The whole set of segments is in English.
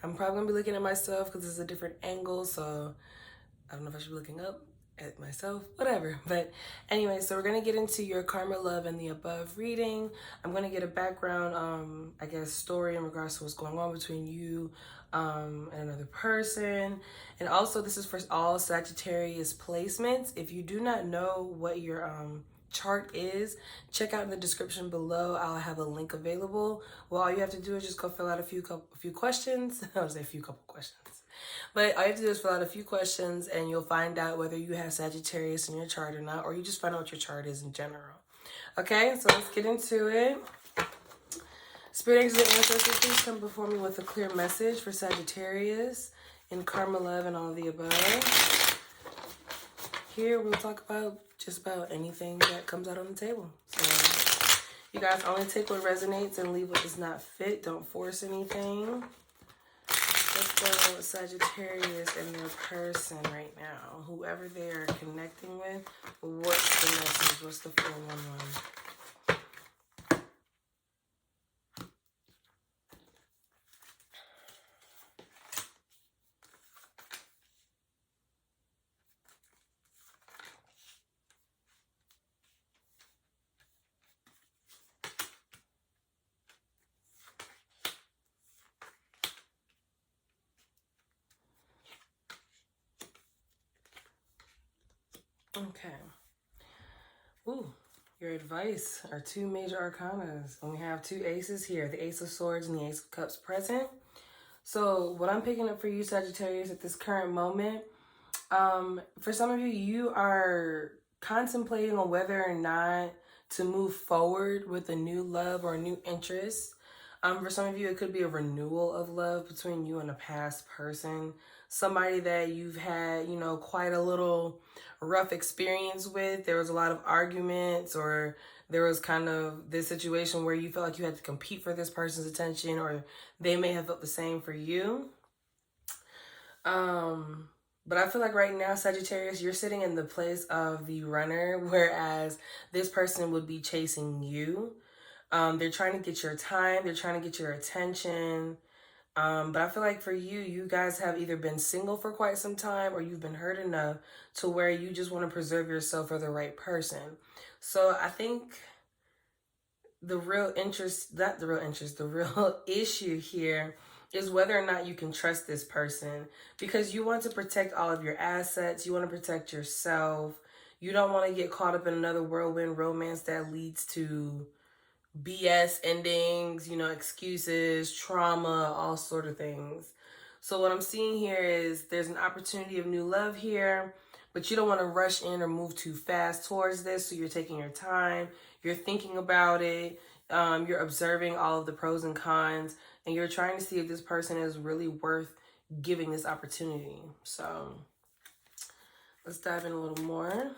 I'm probably going to be looking at myself because it's a different angle, so I don't know if I should be looking up at myself, whatever. But anyway, so we're going to get into your karma, love, and the above reading. I'm going to get a background, I guess, story in regards to what's going on between you and another person. And also, this is for all Sagittarius placements. If you do not know what your chart is, check out in the description below. I'll have a link available. Well, all you have to do is just go fill out a few questions. I would say a few couple questions. But all you have to do is fill out a few questions and you'll find out whether you have Sagittarius in your chart or not, or you just find out what your chart is in general. Okay, so let's get into it. Spirit, angels, and ancestors, please come before me with a clear message for Sagittarius in karma, love, and all of the above. Here we'll talk about just about anything that comes out on the table. So you guys only take what resonates and leave what does not fit. Don't force anything. Let's go with Sagittarius and their person right now. Whoever they are connecting with, what's the message? What's the 411? Okay. Ooh, your advice are two major arcanas. And we have two aces here, the Ace of Swords and the Ace of Cups present. So what I'm picking up for you, Sagittarius, at this current moment, for some of you, you are contemplating on whether or not to move forward with a new love or a new interest. For some of you, it could be a renewal of love between you and a past person. Somebody that you've had, you know, quite a little rough experience with. There was a lot of arguments, or there was kind of this situation where you felt like you had to compete for this person's attention, or they may have felt the same for you. But I feel like right now, Sagittarius, you're sitting in the place of the runner, whereas this person would be chasing you. They're trying to get your time. They're trying to get your attention. But I feel like for you, you guys have either been single for quite some time or you've been hurt enough to where you just want to preserve yourself for the right person. So I think the real issue here is whether or not you can trust this person, because you want to protect all of your assets. You want to protect yourself. You don't want to get caught up in another whirlwind romance that leads to BS endings, you know, excuses, trauma, all sort of things. So what I'm seeing here is there's an opportunity of new love here, but you don't want to rush in or move too fast towards this. So you're taking your time, you're thinking about it, you're observing all of the pros and cons, and you're trying to see if this person is really worth giving this opportunity. So let's dive in a little more.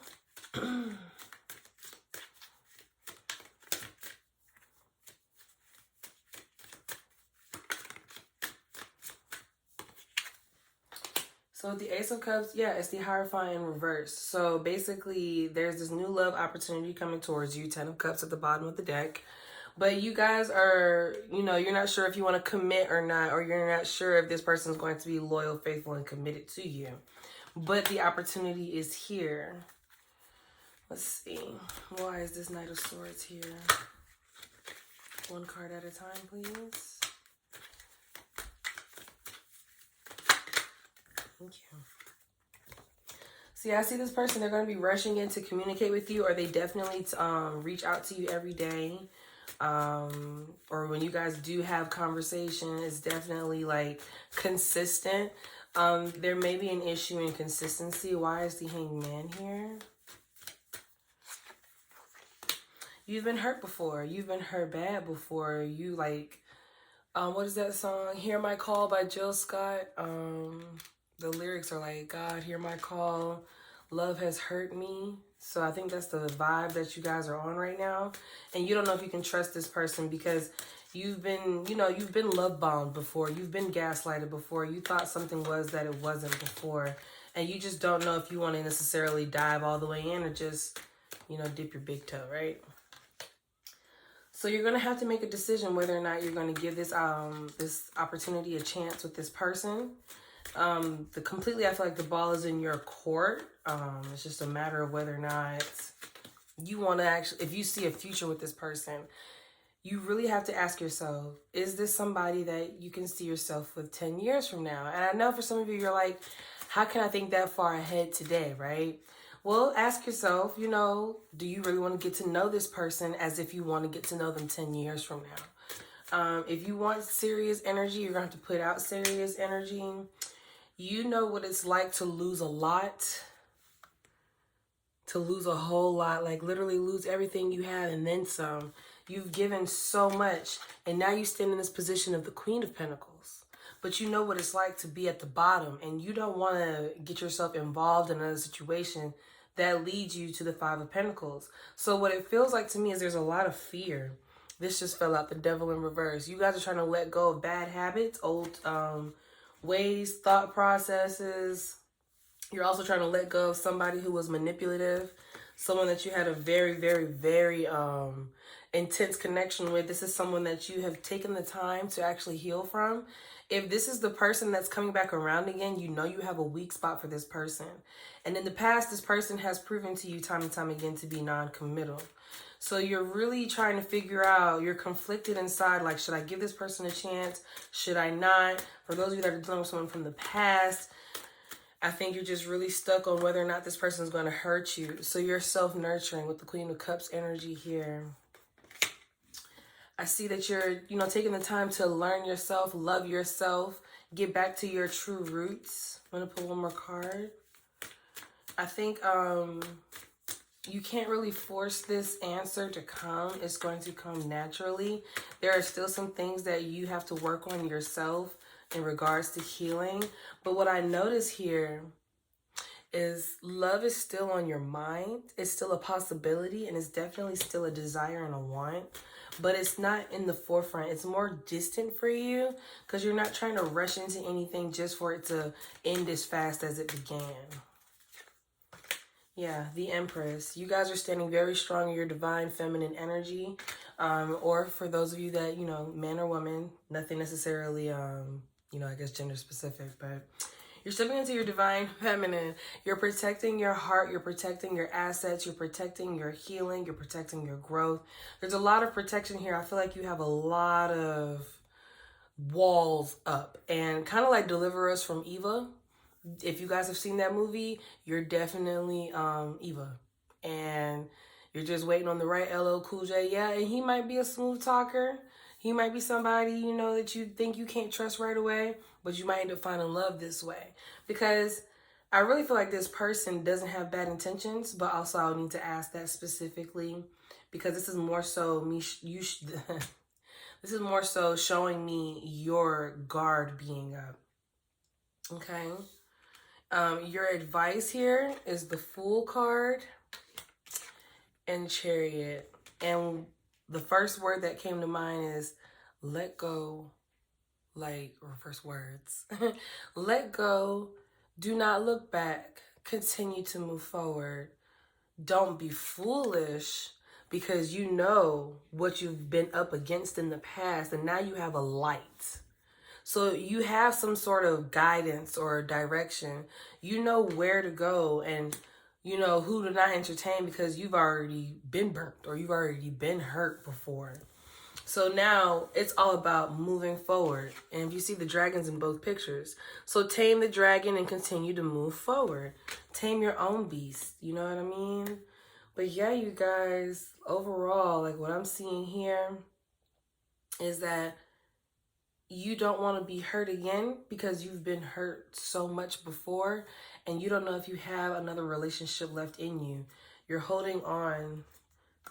So the Ace of Cups, yeah, it's the Hierophant in reverse. So basically, there's this new love opportunity coming towards you, 10 of Cups at the bottom of the deck. But you guys are, you know, you're not sure if you want to commit or not, or you're not sure if this person is going to be loyal, faithful, and committed to you. But the opportunity is here. Let's see. Why is this Knight of Swords here? One card at a time, please. Thank you. See, I see this person, they're going to be rushing in to communicate with you, or they definitely reach out to you every day. Or when you guys do have conversation, it's definitely like consistent. There may be an issue in consistency. Why is the Hanged Man here? You've been hurt before. You've been hurt bad before. You like, what is that song? Hear My Call by Jill Scott. The lyrics are like, God, hear my call. Love has hurt me. So I think that's the vibe that you guys are on right now. And you don't know if you can trust this person because you've been, you know, you've been love bombed before. You've been gaslighted before. You thought something was that it wasn't before. And you just don't know if you want to necessarily dive all the way in or just, you know, dip your big toe, right? So So you're going to have to make a decision whether or not you're going to give this this opportunity a chance with this person. I feel like the ball is in your court. It's just a matter of whether or not you want to actually, if you see a future with this person, you really have to ask yourself, is this somebody that you can see yourself with 10 years from now? And I know for some of you, you're like, how can I think that far ahead today, right? Well, ask yourself, you know, do you really want to get to know this person as if you want to get to know them 10 years from now? If you want serious energy, you're going to have to put out serious energy. You know what it's like to lose a lot, to lose a whole lot, like literally lose everything you have and then some. You've given so much, and now you stand in this position of the Queen of Pentacles. But you know what it's like to be at the bottom, and you don't want to get yourself involved in another situation that leads you to the Five of Pentacles. So what it feels like to me is there's a lot of fear. This just fell out, the Devil in reverse. You guys are trying to let go of bad habits, old ways, thought processes. You're also trying to let go of somebody who was manipulative, someone that you had a very, very, very intense connection with. This is someone that you have taken the time to actually heal from. If this is the person that's coming back around again, you know you have a weak spot for this person. And in the past, this person has proven to you time and time again to be non-committal. So you're really trying to figure out, you're conflicted inside, like, should I give this person a chance? Should I not? For those of you that are dealing with someone from the past, I think you're just really stuck on whether or not this person is going to hurt you. So you're self-nurturing with the Queen of Cups energy here. I see that you're, you know, taking the time to learn yourself, love yourself, get back to your true roots. I'm going to pull one more card. I think you can't really force this answer to come. It's going to come naturally. There are still some things that you have to work on yourself in regards to healing. But what I notice here is love is still on your mind. It's still a possibility, and it's definitely still a desire and a want. But it's not in the forefront. It's more distant for you because you're not trying to rush into anything just for it to end as fast as it began. Yeah, the Empress. You guys are standing very strong in your divine feminine energy. Or for those of you that, you know, man or woman, nothing necessarily, you know, I guess gender specific, but you're stepping into your divine feminine. You're protecting your heart. You're protecting your assets. You're protecting your healing. You're protecting your growth. There's a lot of protection here. I feel like you have a lot of walls up, and kind of like Deliver Us from Eva. If you guys have seen that movie, you're definitely Eva. And you're just waiting on the right LL Cool J. Yeah, and he might be a smooth talker. He might be somebody, you know, that you think you can't trust right away, but you might end up finding love this way. Because I really feel like this person doesn't have bad intentions, but also I'll need to ask that specifically, because this is more so me, this is more so showing me your guard being up. Okay. Your advice here is the Fool card and Chariot. And the first word that came to mind is let go, like reverse words. Let go. Do not look back. Continue to move forward. Don't be foolish, because you know what you've been up against in the past, and now you have a light. So you have some sort of guidance or direction. You know where to go, and you know who to not entertain, because you've already been burnt or you've already been hurt before. So now it's all about moving forward. And you see the dragons in both pictures. So tame the dragon and continue to move forward. Tame your own beast. You know what I mean? But yeah, you guys, overall, like what I'm seeing here is that you don't want to be hurt again, because you've been hurt so much before, and you don't know if you have another relationship left in you. You're holding on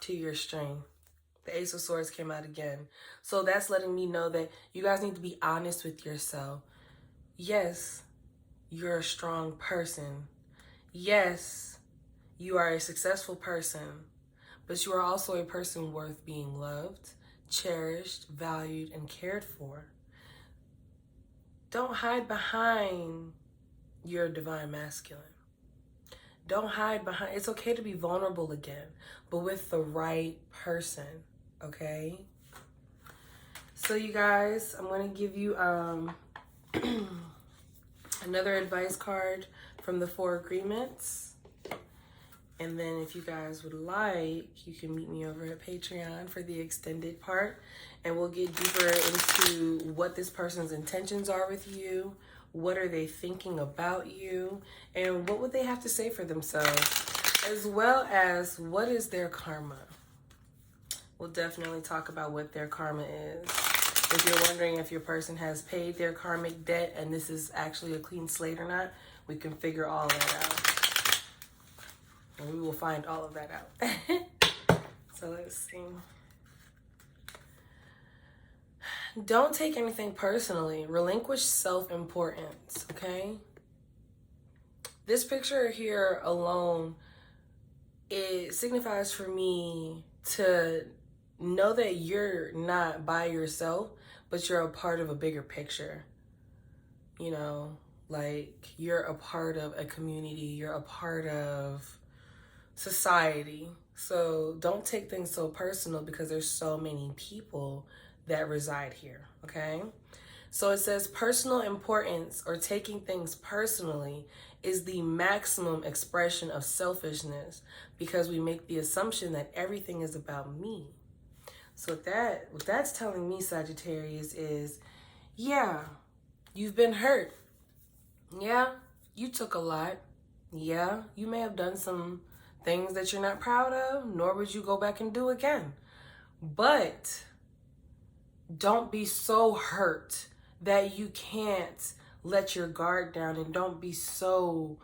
to your strength. The Ace of Swords came out again. So that's letting me know that you guys need to be honest with yourself. Yes, you're a strong person. Yes, you are a successful person, but you are also a person worth being loved, cherished, valued, and cared for. Don't hide behind your divine masculine. Don't hide behind. It's okay to be vulnerable again, but with the right person, okay? So you guys, I'm going to give you another advice card from the 4 agreements. And then if you guys would like, you can meet me over at Patreon for the extended part. And we'll get deeper into what this person's intentions are with you. What are they thinking about you? And what would they have to say for themselves? As well as what is their karma? We'll definitely talk about what their karma is. If you're wondering if your person has paid their karmic debt and this is actually a clean slate or not, we can figure all that out. And we will find all of that out. So let's see. Don't take anything personally. Relinquish self-importance, okay? This picture here alone, it signifies for me to know that you're not by yourself, but you're a part of a bigger picture. You know, like you're a part of a community, you're a part of society. So don't take things so personal because there's so many people that reside here, okay? So it says personal importance or taking things personally is the maximum expression of selfishness because we make the assumption that everything is about me. So what that's telling me, Sagittarius, is, yeah, you've been hurt. Yeah, you took a lot. Yeah, you may have done some things that you're not proud of, nor would you go back and do again. But don't be so hurt that you can't let your guard down, and don't be so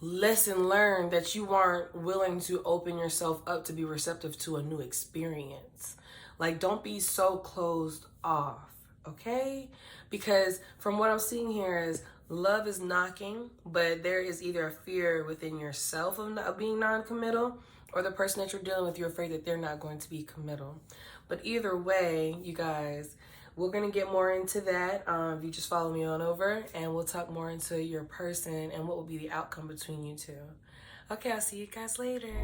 lesson learned that you aren't willing to open yourself up to be receptive to a new experience. Like, don't be so closed off, okay? Because from what I'm seeing here is love is knocking, but there is either a fear within yourself of being non-committal, or the person that you're dealing with, you're afraid that they're not going to be committal. But either way, you guys, we're going to get more into that. You just follow me on over and we'll talk more into your person and what will be the outcome between you two. Okay, I'll see you guys later.